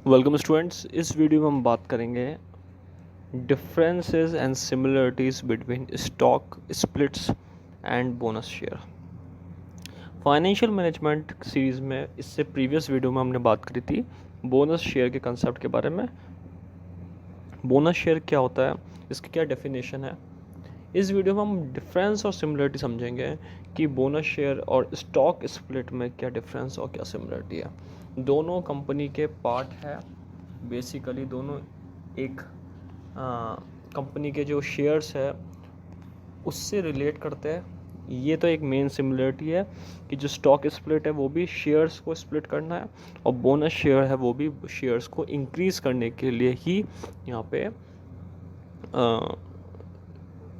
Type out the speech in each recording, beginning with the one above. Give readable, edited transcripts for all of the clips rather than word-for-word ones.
Welcome students. इस video में हम बात करेंगे differences and similarities between stock splits and bonus share. Financial management series में इससे प्रीवियस वीडियो में हमने बात करी थी बोनस शेयर के कंसेप्ट के बारे में। बोनस शेयर क्या होता है, इसकी क्या डेफिनेशन है। इस वीडियो में हम डिफरेंस और सिमिलरिटी समझेंगे कि बोनस शेयर और स्टॉक स्प्लिट में क्या डिफरेंस और क्या सिमिलरिटी है। दोनों कंपनी के पार्ट है, बेसिकली दोनों एक कंपनी के जो शेयर्स है उससे रिलेट करते हैं। ये तो एक मेन सिमिलरिटी है कि जो स्टॉक स्प्लिट है वो भी शेयर्स को स्प्लिट करना है और बोनस शेयर है वो भी शेयर्स को इंक्रीज़ करने के लिए ही यहाँ पे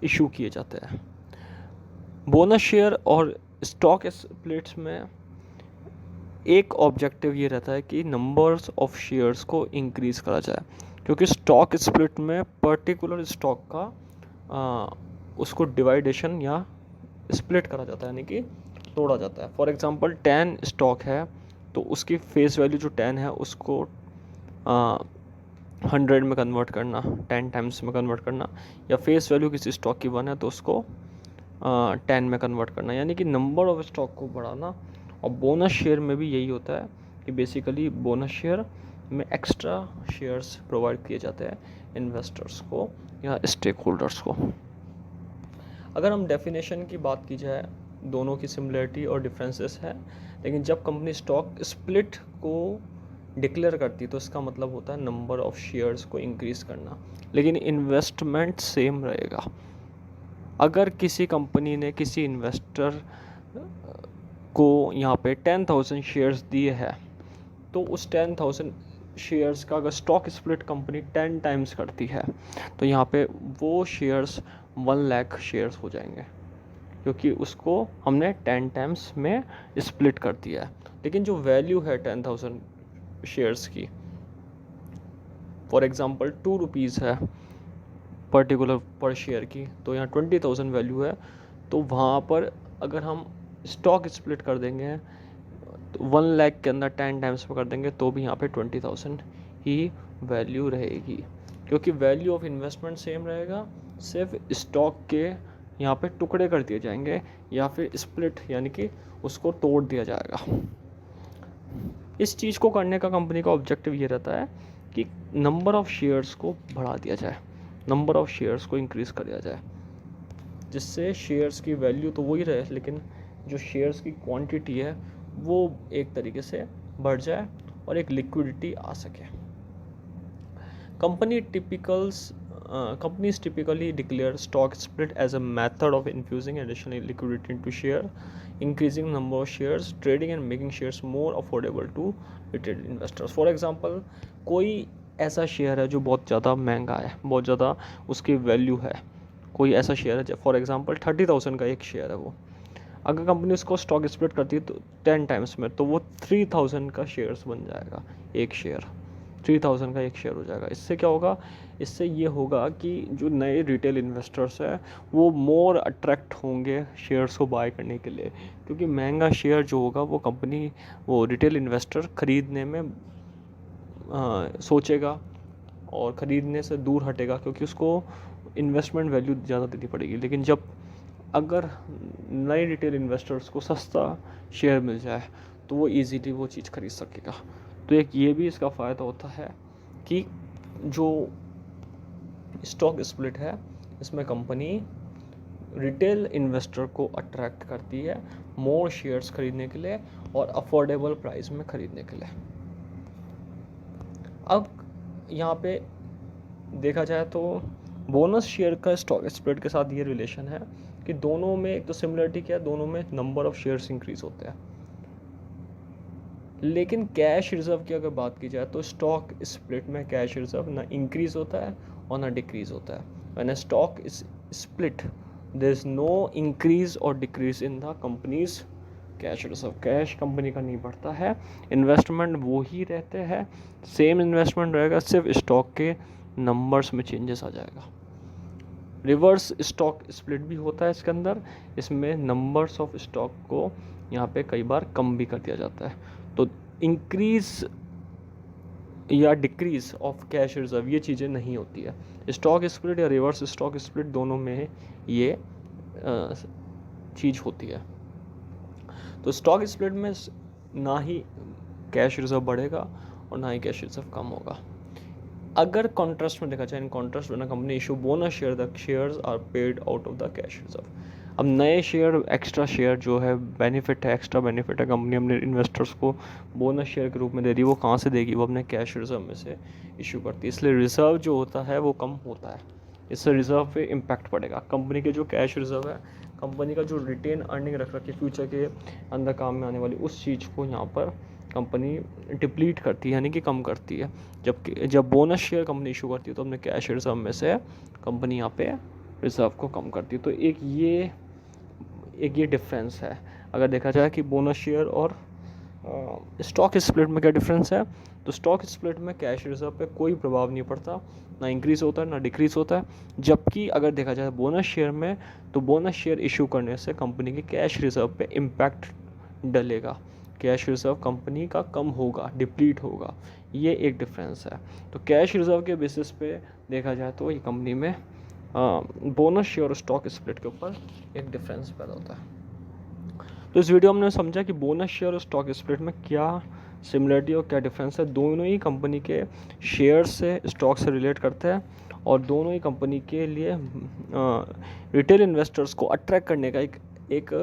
इशू किए जाते हैं। बोनस शेयर और स्टॉक स्प्लिट्स में एक ऑब्जेक्टिव ये रहता है कि नंबर्स ऑफ शेयर्स को इंक्रीज़ करा जाए, क्योंकि स्टॉक स्प्लिट में पर्टिकुलर स्टॉक का उसको डिवाइडेशन या स्प्लिट करा जाता है, यानी कि तोड़ा जाता है। फॉर एग्जांपल 10 स्टॉक है तो उसकी फेस वैल्यू जो 10 है उसको 100 में कन्वर्ट करना, 10 टाइम्स में कन्वर्ट करना, या फेस वैल्यू किसी स्टॉक की 1 है तो उसको 10 में कन्वर्ट करना, यानी कि नंबर ऑफ स्टॉक को बढ़ाना। और बोनस शेयर में भी यही होता है कि बेसिकली बोनस शेयर में एक्स्ट्रा शेयर्स प्रोवाइड किए जाते हैं इन्वेस्टर्स को या स्टेक होल्डर्स को। अगर हम डेफिनेशन की बात की जाए, दोनों की सिमिलरिटी और डिफरेंसेस है, लेकिन जब कंपनी स्टॉक स्प्लिट को डिक्लेयर करती तो इसका मतलब होता है नंबर ऑफ शेयर्स को इंक्रीज़ करना, लेकिन इन्वेस्टमेंट सेम रहेगा। अगर किसी कंपनी ने किसी इन्वेस्टर को यहाँ पे 10,000 शेयर्स दिए हैं तो उस 10,000 शेयर्स का अगर स्टॉक स्प्लिट कंपनी 10 टाइम्स करती है तो यहाँ पे वो शेयर्स 1 लाख शेयर्स हो जाएंगे, क्योंकि उसको हमने 10 टाइम्स में स्प्लिट कर दिया है। लेकिन जो वैल्यू है 10,000 शेयर्स की, फॉर एग्जांपल 2 रुपीज़ है पर्टिकुलर पर शेयर की, तो यहाँ 20,000 वैल्यू है। तो वहाँ पर अगर हम स्टॉक स्प्लिट कर देंगे तो 1 लाख के अंदर 10 टाइम्स में कर देंगे तो भी यहाँ पे 20,000 ही वैल्यू रहेगी, क्योंकि वैल्यू ऑफ इन्वेस्टमेंट सेम रहेगा। सिर्फ स्टॉक के यहाँ पे टुकड़े कर दिए जाएंगे या फिर स्प्लिट यानी कि उसको तोड़ दिया जाएगा। इस चीज़ को करने का कंपनी का ऑब्जेक्टिव ये रहता है कि नंबर ऑफ शेयर्स को बढ़ा दिया जाए, नंबर ऑफ शेयर्स को इंक्रीज़ कर दिया जाए, जिससे शेयर्स की वैल्यू तो वही रहे लेकिन जो शेयर्स की क्वांटिटी है वो एक तरीके से बढ़ जाए और एक लिक्विडिटी आ सके। Companies typically declare stock split as a method of infusing additional liquidity into share, increasing number of shares, trading and making shares more affordable to retail investors. For example, कोई ऐसा शेयर है जो बहुत ज़्यादा महंगा है, बहुत ज़्यादा उसकी वैल्यू है, कोई ऐसा शेयर है फॉर एग्जांपल 30,000 का एक शेयर है, वो अगर कंपनी उसको स्टॉक स्प्लिट करती है तो 10 टाइम्स में, तो वो 3,000 का शेयर्स बन जाएगा, एक शेयर 3,000 का एक शेयर हो जाएगा। इससे क्या होगा, इससे ये होगा कि जो नए रिटेल इन्वेस्टर्स हैं वो मोर अट्रैक्ट होंगे शेयर्स को बाय करने के लिए, क्योंकि महंगा शेयर जो होगा वो रिटेल इन्वेस्टर ख़रीदने में सोचेगा और ख़रीदने से दूर हटेगा, क्योंकि उसको इन्वेस्टमेंट वैल्यू ज़्यादा देनी पड़ेगी। लेकिन जब अगर नए रिटेल इन्वेस्टर्स को सस्ता शेयर मिल जाए तो वो इजीली वो चीज़ खरीद सकेगा। तो एक ये भी इसका फ़ायदा होता है कि जो स्टॉक स्प्लिट है इसमें कंपनी रिटेल इन्वेस्टर को अट्रैक्ट करती है मोर शेयर्स खरीदने के लिए और अफोर्डेबल प्राइस में खरीदने के लिए। अब यहाँ पे देखा जाए तो बोनस शेयर का स्टॉक स्प्लिट के साथ ये रिलेशन है कि दोनों में एक तो सिमिलरिटी क्या है, दोनों में नंबर ऑफ शेयर्स इंक्रीज होते हैं। लेकिन कैश रिजर्व की अगर बात की जाए तो स्टॉक स्प्लिट में कैश रिजर्व ना इंक्रीज होता है और ना डिक्रीज होता है। When a stock is split there is no increase और decrease in the company's cash reserve. Cash company का नहीं बढ़ता है, इन्वेस्टमेंट वो ही रहते हैं, सेम इन्वेस्टमेंट रहेगा, सिर्फ स्टॉक के नंबर्स में चेंजेस आ जाएगा। रिवर्स स्टॉक स्प्लिट भी होता है इसके अंदर, इसमें नंबर्स ऑफ स्टॉक को यहाँ पे कई बार कम भी कर दिया जाता है। तो इंक्रीज या डिक्रीज ऑफ कैश रिजर्व, ये चीज़ें नहीं होती है। स्टॉक स्प्लिट या रिवर्स स्टॉक स्प्लिट दोनों में ये चीज़ होती है। तो स्टॉक स्प्लिट में ना ही कैश रिजर्व बढ़ेगा और ना ही कैश रिजर्व कम होगा। अगर कॉन्ट्रास्ट में देखा जाए, इन कॉन्ट्रास्ट में company issue bonus share, the shares are paid out of the cash reserve. अब नए शेयर, एक्स्ट्रा शेयर जो है बेनिफिट है, एक्स्ट्रा बेनिफिट है, कंपनी अपने इन्वेस्टर्स को बोनस शेयर के रूप में दे रही है, वो कहाँ से देगी? वो अपने कैश रिजर्व में से इशू करती है। इसलिए रिजर्व जो होता है वो कम होता है, इससे रिजर्व पे इम्पैक्ट पड़ेगा। कंपनी के जो कैश रिजर्व है, कंपनी का जो रिटेन अर्निंग रख रखी फ्यूचर के अंदर काम में आने वाली, उस चीज़ को यहाँ पर कंपनी डिप्लीट करती है, यानी कि कम करती है। जबकि जब बोनस शेयर कंपनी इशू करती है तो अपने कैश रिजर्व में से कंपनी यहाँ पे रिजर्व को कम करती है। तो एक ये डिफरेंस है। अगर देखा जाए कि बोनस शेयर और स्टॉक स्प्लिट में क्या डिफरेंस है, तो स्टॉक स्प्लिट में कैश रिजर्व पे कोई प्रभाव नहीं पड़ता, ना इंक्रीज़ होता है ना डिक्रीज़ होता है। जबकि अगर देखा जाए बोनस शेयर में, तो बोनस शेयर इशू करने से कंपनी के कैश रिजर्व पे इम्पैक्ट डलेगा, कैश रिजर्व कंपनी का कम होगा, डिप्लीट होगा। ये एक डिफरेंस है। तो कैश रिजर्व के बेसिस पे देखा जाए तो ये कंपनी में बोनस शेयर और स्टॉक स्प्लिट के ऊपर एक डिफरेंस पैदा होता है। तो इस वीडियो में हमने समझा कि बोनस शेयर और स्टॉक स्प्लिट में क्या सिमिलरिटी और क्या डिफरेंस है। दोनों ही कंपनी के शेयर से, स्टॉक से रिलेट करते हैं और दोनों ही कंपनी के लिए रिटेल इन्वेस्टर्स को अट्रैक्ट करने का एक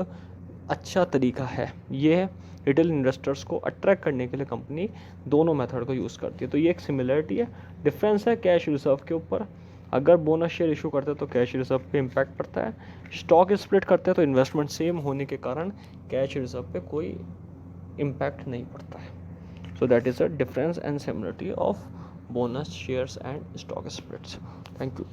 अच्छा तरीका है। ये रिटेल इन्वेस्टर्स को अट्रैक्ट करने के लिए कंपनी दोनों मेथड को यूज़ करती है। तो ये एक सिमिलरिटी है। डिफरेंस है कैश रिजर्व के ऊपर। अगर बोनस शेयर इशू करते हैं तो कैश रिजर्व पे इम्पैक्ट पड़ता है। स्टॉक स्प्लिट करते हैं तो इन्वेस्टमेंट सेम होने के कारण कैश रिजर्व पे कोई इम्पैक्ट नहीं पड़ता है। So that is a difference and similarity of bonus shares and stock splits. Thank you.